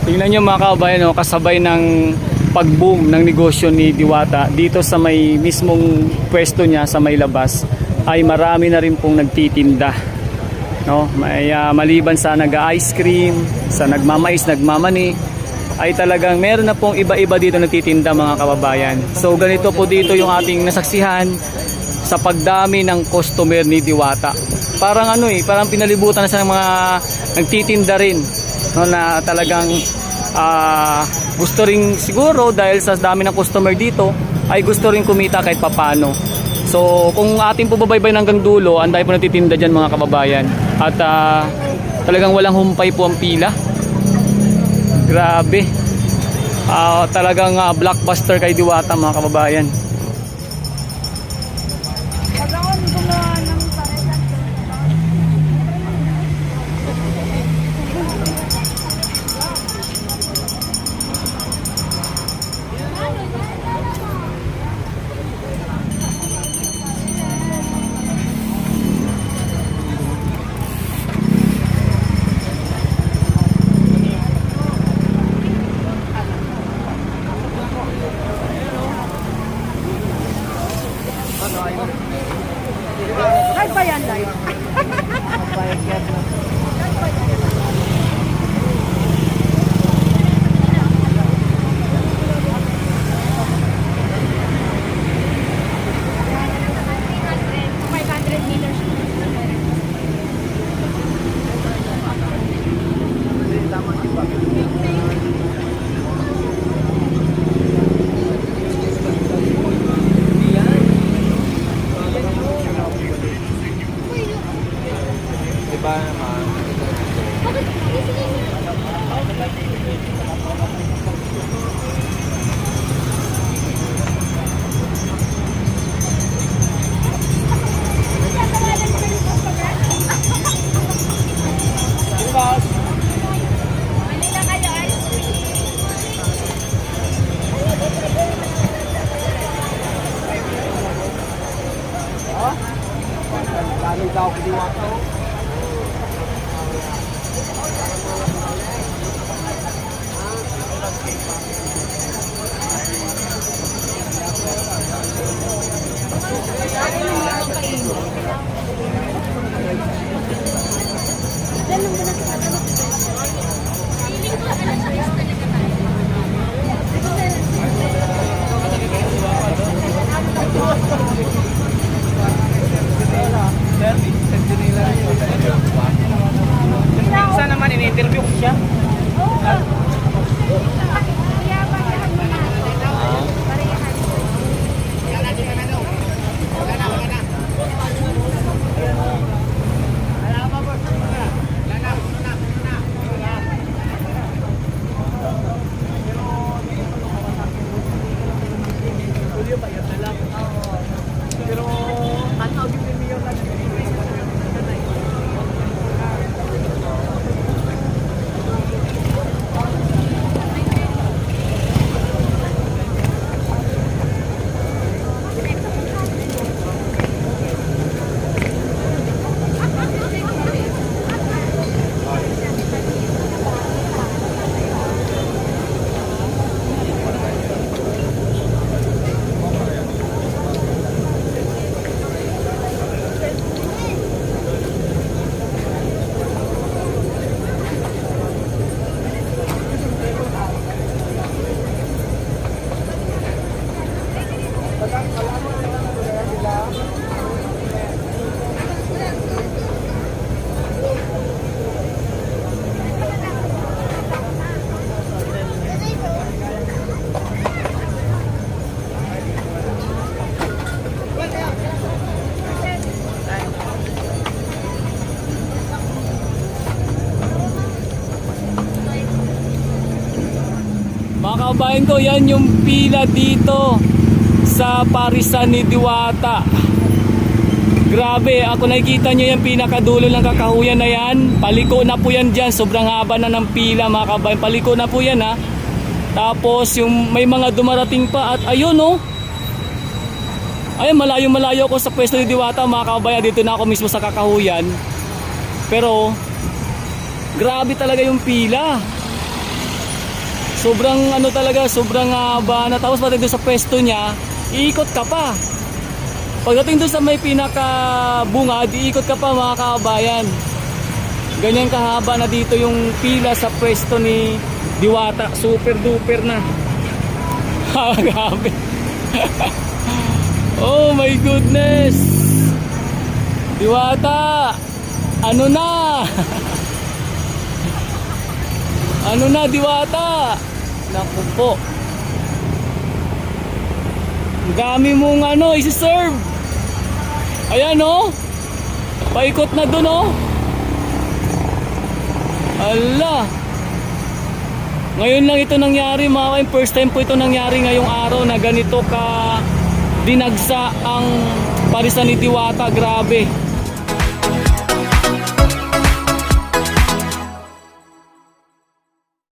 Tingnan nyo mga kabayan, no, kasabay ng pag-boom ng negosyo ni Diwata dito sa may mismong pwesto niya sa may labas ay marami na rin pong nagtitinda, no? May maliban sa nag-ice cream, sa nagmamais, nagmamani, ay talagang meron na pong iba-iba dito nagtitinda mga kababayan. So ganito po dito yung ating nasaksihan sa pagdami ng customer ni Diwata. Parang parang pinalibutan na siya ng mga nagtitinda rin, no, na talagang gusto rin siguro dahil sa dami ng customer dito ay gusto rin kumita kahit papano. So kung ating po babaybay hanggang dulo, ang dahil po nagtitinda dyan mga kababayan. At talagang walang humpay po ang pila. Grabe. Talagang blockbuster kay Diwata mga kababayan. Live ba yan, live? Sana naman in-interview ko siya. Mga kababayan ko, yan yung pila dito sa parisan ni Diwata. Grabe, ako nakikita nyo yung pinakadulo ng kakahuyan na yan. Paliko na po yan dyan, sobrang haba na ng pila mga kababayan. Paliko na po yan ha. Tapos yung may mga dumarating pa at ayun oh. Ayun, malayo-malayo ako sa pwesto ni Diwata mga kababayan. Dito na ako mismo sa kakahuyan. Pero grabe talaga yung pila. Sobrang ano talaga, sobrang haba na. Tapos pati doon sa pwesto niya, iikot ka pa. Pagdating doon sa may pinaka-bungad, iikot ka pa mga kabayan. Ganyan kahaba na dito yung pila sa pwesto ni Diwata. Super duper na. Grabe. Oh my goodness. Diwata, ano na? Ano na, Diwata? Naku po. Ang dami mong isi-serve. Ayan oh. Paikot na dun oh. Ala. Ngayon lang ito nangyari mga kain. First time po ito nangyari ngayong araw na ganito ka dinagsa ang parisan ni Diwata. Grabe.